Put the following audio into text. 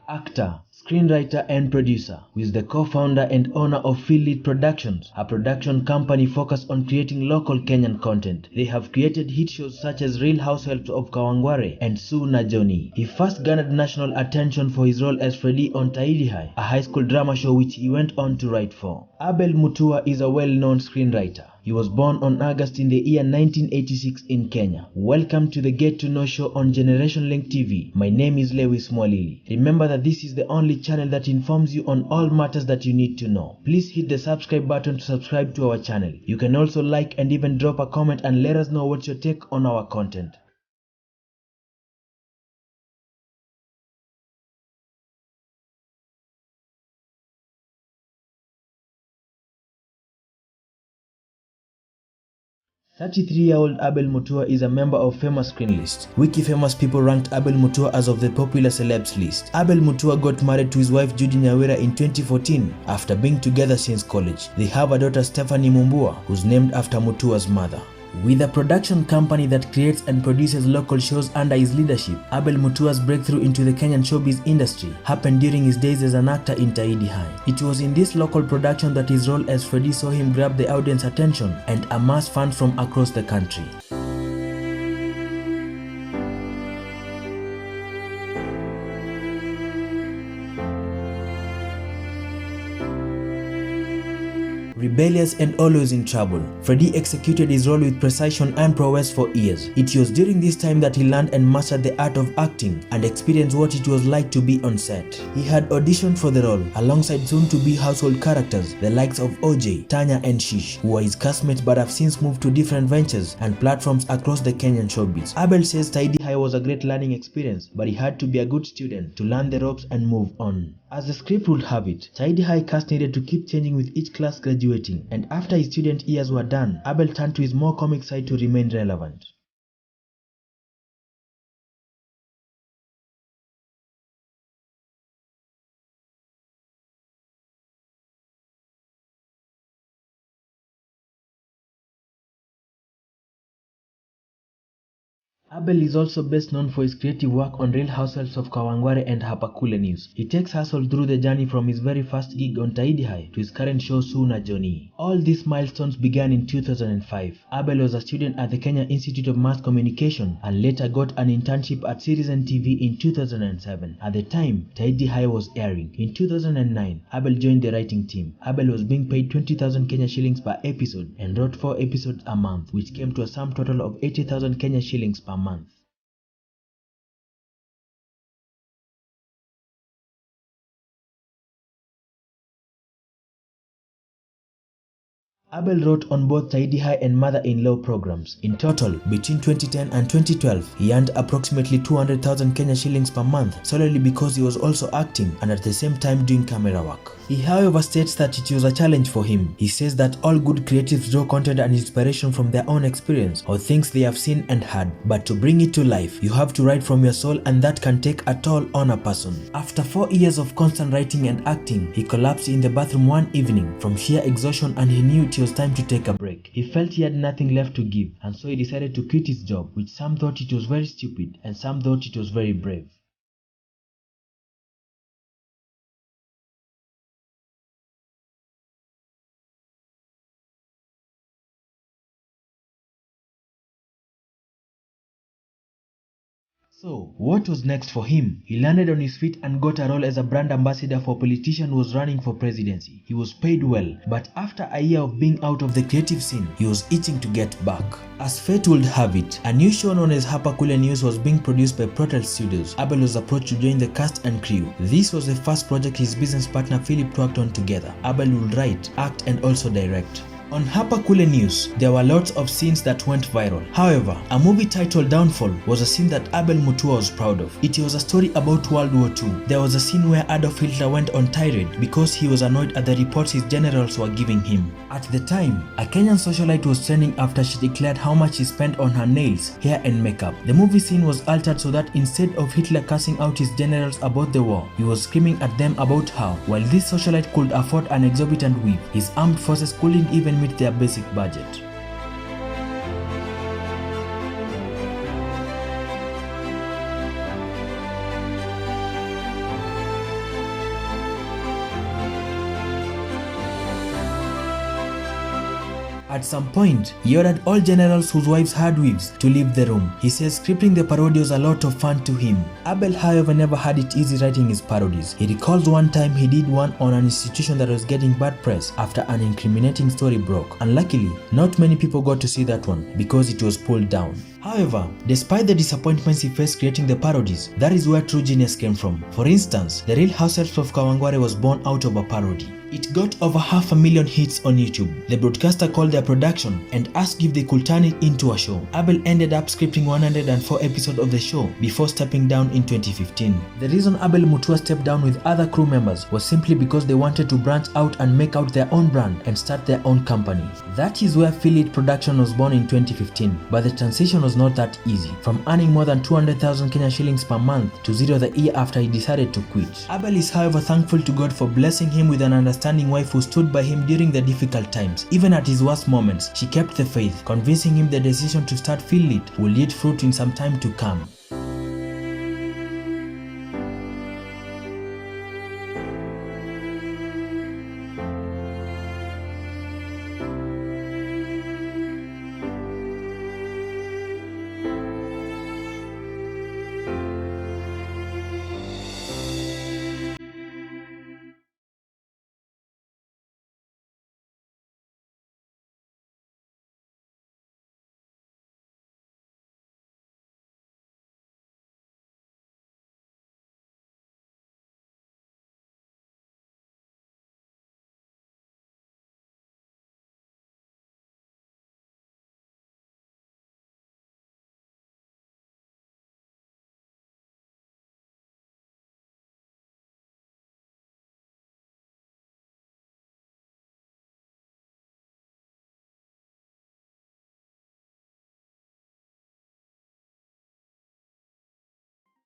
Actor, screenwriter and producer, who is the co-founder and owner of Fieldlead Productions, a production company focused on creating local Kenyan content. They have created hit shows such as Real Housewives of Kawangware and Sue na Johnny. He first garnered national attention for his role as Freddy on Tahidi, a high school drama show which he went on to write for. ABEL Mutua is a well-known screenwriter. He was born on August in the year 1986 in Kenya. Welcome to the Get to Know show on Generation Link TV. My name is Lewis Mwalili. Remember that this is the only channel that informs you on all matters that you need to know. Please hit the subscribe button to subscribe to our channel. You can also like and even drop a comment and let us know what's your take on our content. "33-year-old Abel Mutua is a member of Famous Screen List. Wiki Famous People ranked Abel Mutua as of the popular celebs list. Abel Mutua got married to his wife Judy Nyawira in 2014 after being together since college. They have a daughter Stephanie Mumbua, who's named after Mutua's mother. With a production company that creates and produces local shows under his leadership, Abel Mutua's breakthrough into the Kenyan showbiz industry happened during his days as an actor in Tahidi High. It was in this local production that his role as Freddy saw him grab the audience attention and amass fans from across the country. Rebellious and always in trouble, Freddy executed his role with precision and prowess for years. It was during this time that he learned and mastered the art of acting and experienced what it was like to be on set. He had auditioned for the role alongside soon-to-be household characters the likes of OJ, Tanya and Shish, who were his castmates but have since moved to different ventures and platforms across the Kenyan showbiz. Abel says Tahidi High was a great learning experience, but he had to be a good student to learn the ropes and move on. As the script would have it, Tahidi High cast needed to keep changing with each class graduating, and after his student years were done, Abel turned to his more comic side to remain relevant. Abel is also best known for his creative work on Real Housewives of Kawangware and Hapakule News. He takes us all through the journey from his very first gig on Tahidi High to his current show Sue na Johnny. All these milestones began in 2005. Abel was a student at the Kenya Institute of Mass Communication and later got an internship at Citizen TV in 2007. At the time, Tahidi High was airing. In 2009, Abel joined the writing team. Abel was being paid 20,000 Kenya shillings per episode and wrote 4 episodes a month, which came to a sum total of 80,000 Kenya shillings per month. Abel wrote on both Tahidi High and Mother-in-Law programs. In total, between 2010 and 2012, he earned approximately 200,000 Kenya shillings per month solely because he was also acting and at the same time doing camera work. He however states that it was a challenge for him. He says that all good creatives draw content and inspiration from their own experience or things they have seen and heard, but to bring it to life, you have to write from your soul, and that can take a toll on a person. After 4 years of constant writing and acting, he collapsed in the bathroom one evening from sheer exhaustion and he knew it was time to take a break. He felt he had nothing left to give, and so he decided to quit his job, which some thought it was very stupid and some thought it was very brave. So, what was next for him? He landed on his feet and got a role as a brand ambassador for a politician who was running for presidency. He was paid well, but after a year of being out of the creative scene, he was itching to get back. As fate would have it, a new show known as Hapakule News was being produced by Protel Studios. Abel was approached to join the cast and crew. This was the first project his business partner Philip worked on together. Abel would write, act and also direct. On Hapakule News, there were lots of scenes that went viral. However, a movie titled Downfall was a scene that Abel Mutua was proud of. It was a story about World War II. There was a scene where Adolf Hitler went on tirade because he was annoyed at the reports his generals were giving him. At the time, a Kenyan socialite was trending after she declared how much she spent on her nails, hair and makeup. The movie scene was altered so that instead of Hitler cussing out his generals about the war, he was screaming at them about how, while this socialite could afford an exorbitant whip, his armed forces couldn't even meet their basic budget. At some point, he ordered all generals whose wives had wives to leave the room. He says scripting the parody was a lot of fun to him. ABEL, however, never had it easy writing his parodies. He recalls one time he did one on an institution that was getting bad press after an incriminating story broke. Unluckily, not many people got to see that one because it was pulled down. However, despite the disappointments he faced creating the parodies, that is where true genius came from. For instance, The Real Housewives of Kawangware was born out of a parody. It got over 500,000 hits on YouTube. The broadcaster called their production and asked if they could turn it into a show. ABEL ended up scripting 104 episodes of the show before stepping down in 2015. The reason ABEL Mutua stepped down with other crew members was simply because they wanted to branch out and make out their own brand and start their own company. That is where Philip Production was born in 2015, but the transition was not that easy, from earning more than 200,000 Kenya shillings per month to zero the year after he decided to quit. ABEL is however thankful to God for blessing him with an understanding wife who stood by him during the difficult times. Even at his worst moments, she kept the faith, convincing him the decision to start Philip will yield fruit in some time to come.